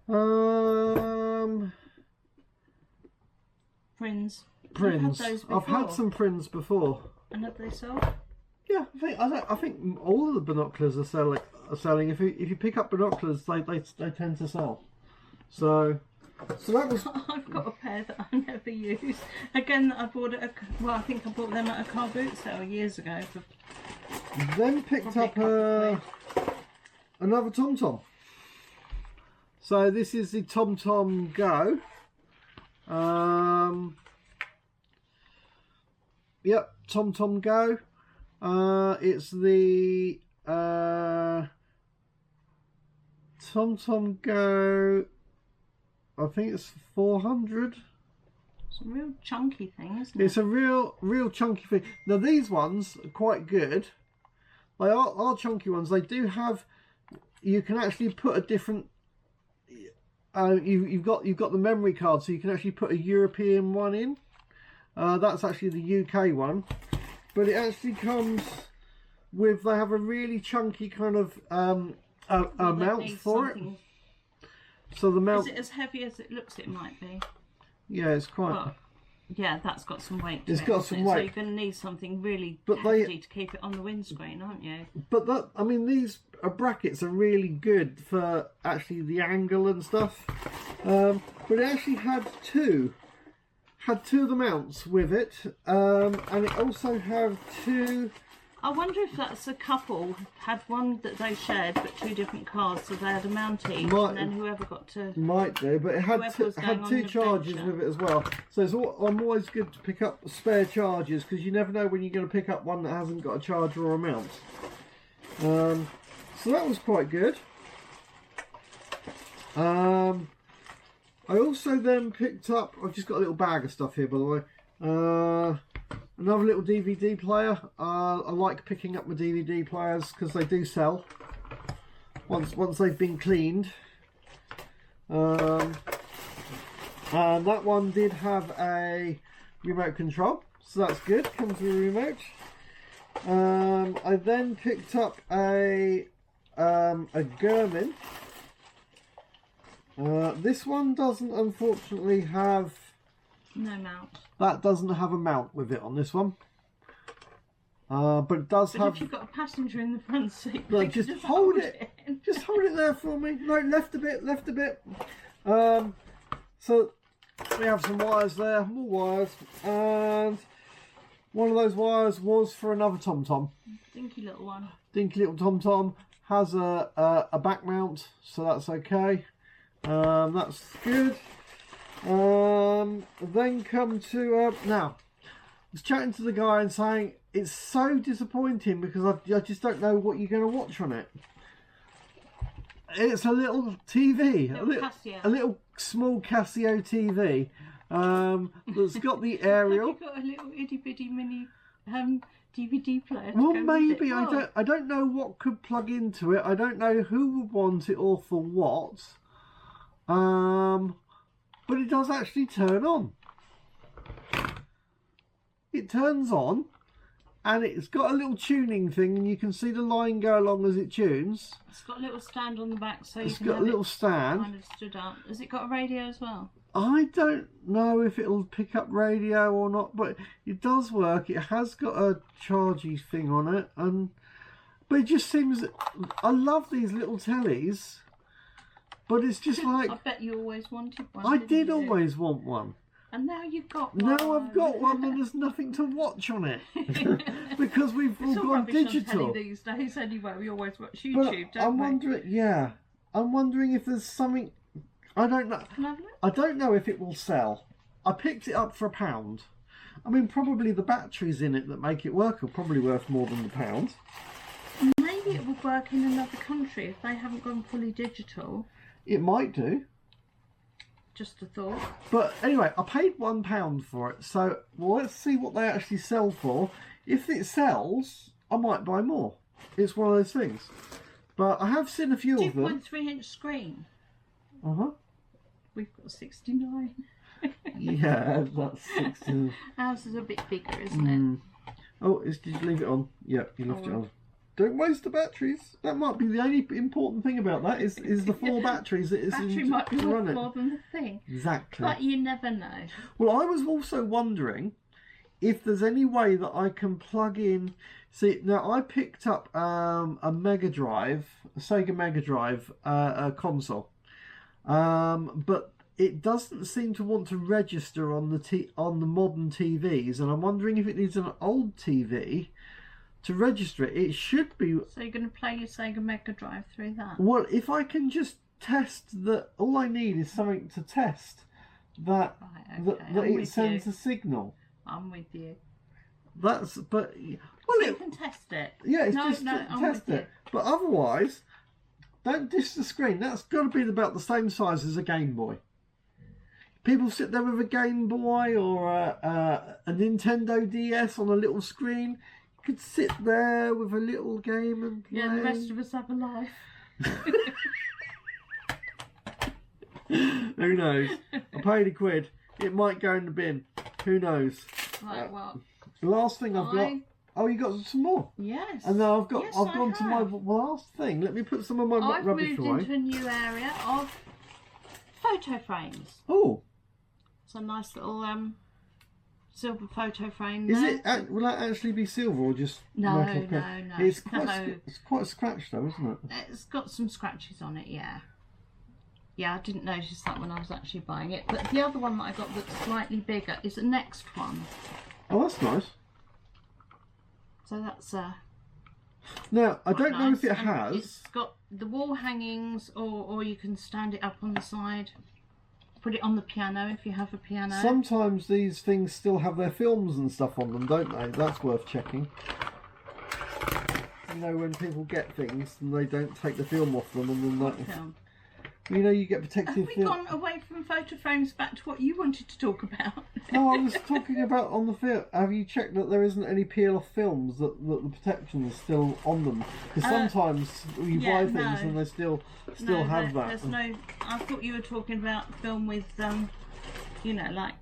Prints. I've had some Prints before. And have they sold? Yeah, I think all of the binoculars are selling. If you pick up binoculars, they tend to sell. So that was. I've got a pair that I never use. Again, I bought it. I think I bought them at a car boot sale years ago. Then picked up another TomTom. So this is the TomTom Go. Yep, TomTom Go. It's the TomTom Go. I think it's 400. It's a real chunky thing, isn't it? It's a real chunky thing. Now these ones are quite good. They are chunky ones. They do have. You can actually put a different. You've got the memory card, so you can actually put a European one in. That's actually the UK one, but it actually comes with. They have a really chunky kind of mount for it. So the mount. Is it as heavy as it looks? It might be. Yeah, it's quite. Well, yeah, that's got some weight. It's got some weight. So you're going to need something really hefty to keep it on the windscreen, aren't you? But these brackets are really good for actually the angle and stuff. But it actually had two of the mounts with it, and it also had two. I wonder if that's a couple had one that they shared but two different cars, so they had a mount each, and then whoever got to might do, but it had two chargers with it as well. So I'm always good to pick up spare chargers because you never know when you're going to pick up one that hasn't got a charger or a mount. So that was quite good. I also then picked up. I've just got a little bag of stuff here, by the way. Another little DVD player. I like picking up my DVD players because they do sell once they've been cleaned. And that one did have a remote control, so that's good. Comes with a remote. I then picked up a Garmin. This one doesn't unfortunately have. No mount. That doesn't have a mount with it on this one. But it does have. If you've got a passenger in the front seat, Like, just hold it. Just hold it there for me. No, left a bit. So we have some wires there, more wires, and one of those wires was for another TomTom. Dinky little one. Dinky little TomTom has a back mount, so that's okay. That's good. Then come to now. I was chatting to the guy and saying it's so disappointing because I just don't know what you're going to watch on it. It's a little TV, a little small Casio TV that's got the aerial. Have you got a little itty bitty mini DVD player? Well, maybe I don't know what could plug into it. I don't know who would want it or for what. But it does actually turn on. It turns on, and it's got a little tuning thing, and you can see the line go along as it tunes. It's got a little stand on the back, so it's got a little stand. Kind of stood up. Has it got a radio as well? I don't know if it'll pick up radio or not, but it does work. It has got a chargy thing on it, but it just seems. I love these little tellies. But it's just like. I bet you always wanted one. I did always want one. And now you've got one. Now I've got one and there's nothing to watch on it. Because we've all gone digital. On these days anyway, we always watch YouTube, don't we? I'm wondering if there's something. I don't know. Can I have a look? I don't know if it will sell. I picked it up for £1. I mean, probably the batteries in it that make it work are probably worth more than £1. Maybe it will work in another country if they haven't gone fully digital. It might do. Just a thought. But anyway, I paid £1 for it. So let's see what they actually sell for. If it sells, I might buy more. It's one of those things. But I have seen a few of them. 2.3-inch screen. Uh-huh. We've got 69. Yeah, that's 16. Ours is a bit bigger, isn't it? Oh, did you leave it on? Yeah, you left it on. Don't waste the batteries. That might be the only important thing about that is the 4 batteries that is Battery might be to run it. more than the thing. Exactly. But you never know. Well, I was also wondering if there's any way that I can plug in. See, now I picked up a Mega Drive, a Sega Mega Drive console, but it doesn't seem to want to register on the modern TVs, and I'm wondering if it needs an old TV to register it. It should be. So you're going to play your Sega Mega Drive through that? Well, if I can just test that, all I need is something to test that that it sends a signal. I'm with you. Well, you can test it. Yeah, it's just to test it. But otherwise, don't dish the screen. That's got to be about the same size as a Game Boy. People sit there with a Game Boy or a Nintendo DS on a little screen. You could sit there with a little game and play. Yeah, the rest of us have a life. Who knows? I paid £1. It might go in the bin. Who knows? Right, well. The last thing I've got. Oh, you got some more? Yes. And now I've gone to my last thing. Let me put some of my rubbish away. I've moved into a new area of photo frames. Oh. It's a nice little silver photo frame. Is there. it? Will that actually be silver or just metal? No. It's quite a scratch though, isn't it? It's got some scratches on it, yeah. Yeah, I didn't notice that when I was actually buying it. But the other one that I got that's slightly bigger is the next one. Oh, that's nice. So that's now I don't know nice. if it has. It's got the wall hangings, or you can stand it up on the side. Put it on the piano if you have a piano. Sometimes these things still have their films and stuff on them, don't they? That's worth checking. You know, when people get things and they don't take the film off them, and then film. You know, you get protective film. Have we gone away from photo frames back to what you wanted to talk about? No, I was talking about on the film. Have you checked that there isn't any peel-off films, that the protection is still on them? Because sometimes you buy things and they still have that. There's no. I thought you were talking about film with, you know, like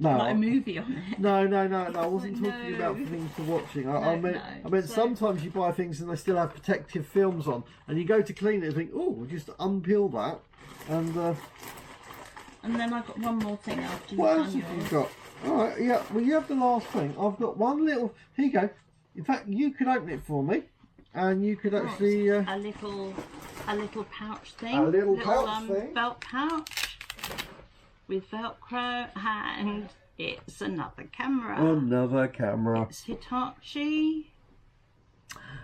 a movie on it. No, I wasn't talking about things for watching. I meant sometimes you buy things and they still have protective films on, and you go to clean it and think, oh, just unpeel that, and. And then I've got one more thing after you've what done else have you yours. got? Alright, yeah, well you have the last thing. I've got one little, here you go. In fact, you could open it for me, and you could actually... a little pouch thing. A little pouch thing. Belt pouch with Velcro, and it's another camera. Another camera. It's Hitachi.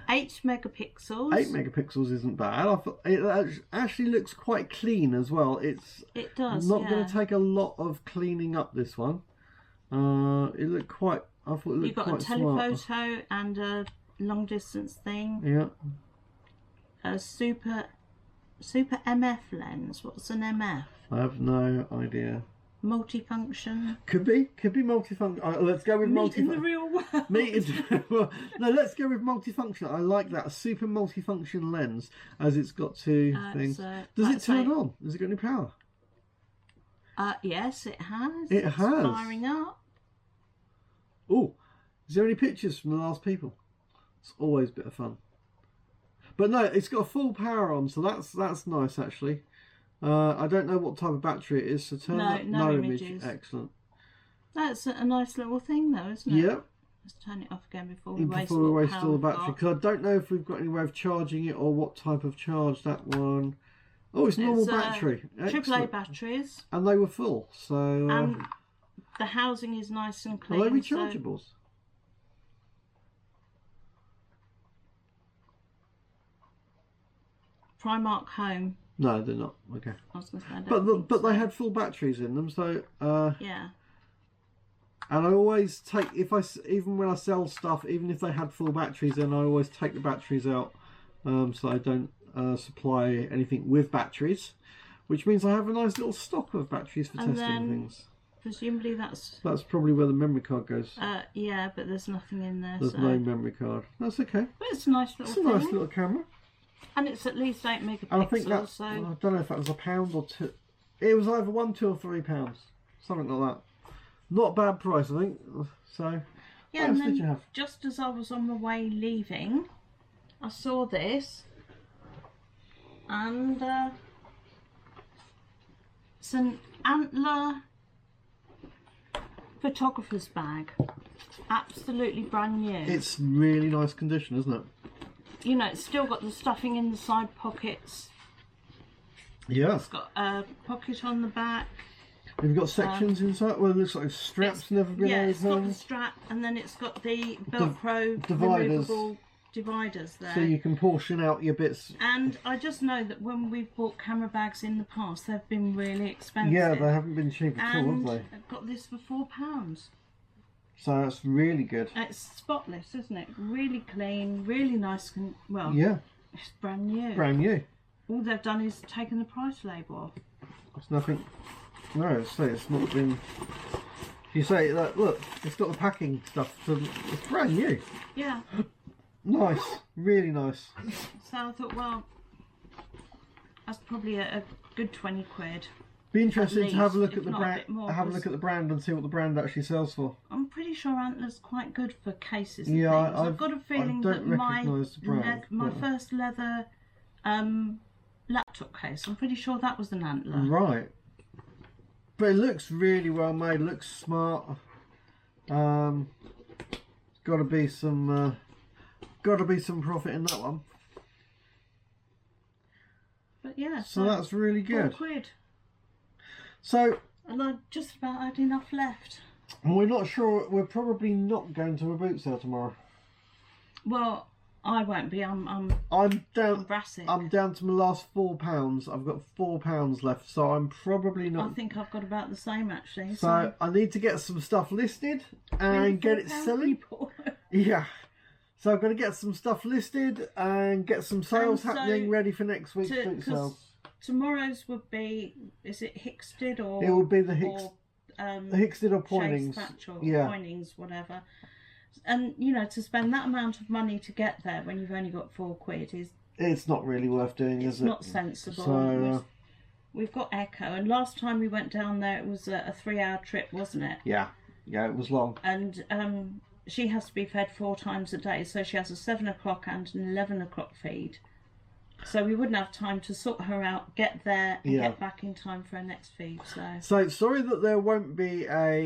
8 megapixels. 8 megapixels isn't bad. I thought it actually looks quite clean as well. It does. Not going to take a lot of cleaning up, this one. It looked quite. I thought it looked quite smart. You've got a telephoto and a long distance thing. Yeah. A super MF lens. What's an MF? I have no idea. Multifunction. Could be multifunction. Let's go with multifunction. In the real world. No, let's go with multifunction. I like that. A super multifunction lens, as it's got two things. Does it turn on? Has it got any power? Yes, it has. It's firing up. Oh, is there any pictures from the last people? It's always a bit of fun. But no, it's got full power on, so that's nice actually. I don't know what type of battery it is, so turn no images. Excellent. That's a nice little thing though, isn't it? Yep. Let's turn it off again before we waste all the battery. Because I don't know if we've got any way of charging it or what type of charge that one. Oh, it's normal battery. AAA batteries. And they were full, so... and the housing is nice and clean. Are they rechargeables? So... Primark Home. No, they're not. Okay. I was going to say, but they had full batteries in them, so yeah. And I always take even when I sell stuff, even if they had full batteries, then I always take the batteries out, so I don't supply anything with batteries, which means I have a nice little stock of batteries for testing things. Presumably that's probably where the memory card goes. Yeah, but there's nothing in there. There's no memory card. That's okay. But it's a nice little thing. It's a nice little camera. And it's at least 8 megapixels. And I think so... I don't know if that was £1 or £2. It was either £1, £2 or £3, something like that. Not a bad price, I think. So, yeah, what else and then did you have? just as I was on my way leaving, I saw this, and it's an antler photographer's bag, absolutely brand new. It's really nice condition, isn't it? You know, it's still got the stuffing in the side pockets. Yeah. It's got a pocket on the back. Have you got sections inside? Well, it looks like straps never been Yeah, it's got opened. the strap, and then it's got the Velcro dividers. removable dividers there. So you can portion out your bits. And I just know that when we've bought camera bags in the past, they've been really expensive. Yeah, they haven't been cheap at all, have And they? I've got this for £4. So that's really good. It's spotless, isn't it? Really clean, really nice. Well, Yeah, it's brand new. brand new. All they've done is taken the price label off. It's nothing. No, it's not been. You say that. Look, it's got the packing stuff. So it's brand new. Yeah. Nice, really nice. So I thought, well, that's probably a good 20 quid. Be interested to have a look least, at the if not a brand. bit more, Have a look at the brand and see what the brand actually sells for. I'm pretty sure Antler's quite good for cases and Yeah, things. I've got a feeling I that don't recognise the brand. my first leather laptop case, I'm pretty sure that was an Antler. Right. But it looks really well made. Looks smart. Got to be some profit in that one. But yeah, So that's really good. £4. So And I just about had enough left. we're not sure. We're probably not going to a boot sale tomorrow. Well, I won't be. I'm down. brassic. I'm down to my last £4. I've got £4 left, so I'm probably I not. think I've got about the same actually. So I need to get some stuff listed and get it selling. Yeah. So I've got to get some stuff listed and get some sales And so happening ready for next week's boot sale. Tomorrow's would be, is it Hicksted or? It would be the Hicks, or, the Hicksted or Chase Pointings. Patch or Yeah. Pointings, whatever. And you know, to spend that amount of money to get there when you've only got £4 is It's not really worth doing, is it's it? not sensible. So, We've got Echo, and last time we went down there, it was a 3-hour trip, wasn't it? yeah, it was long. And she has to be fed 4 times a day, so she has a 7 o'clock and an 11 o'clock feed. So we wouldn't have time to sort her out, get there, and get back in time for her next feed. So sorry that there won't be a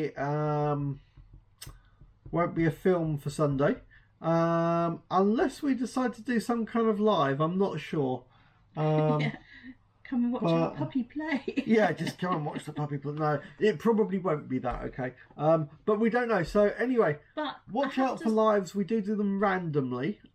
film for Sunday, unless we decide to do some kind of live. I'm not sure. Yeah. Come and watch our puppy play. Yeah, just come and watch the puppy play. No, it probably won't be that, okay. But we don't know. So anyway, But watch out for lives. We do them randomly.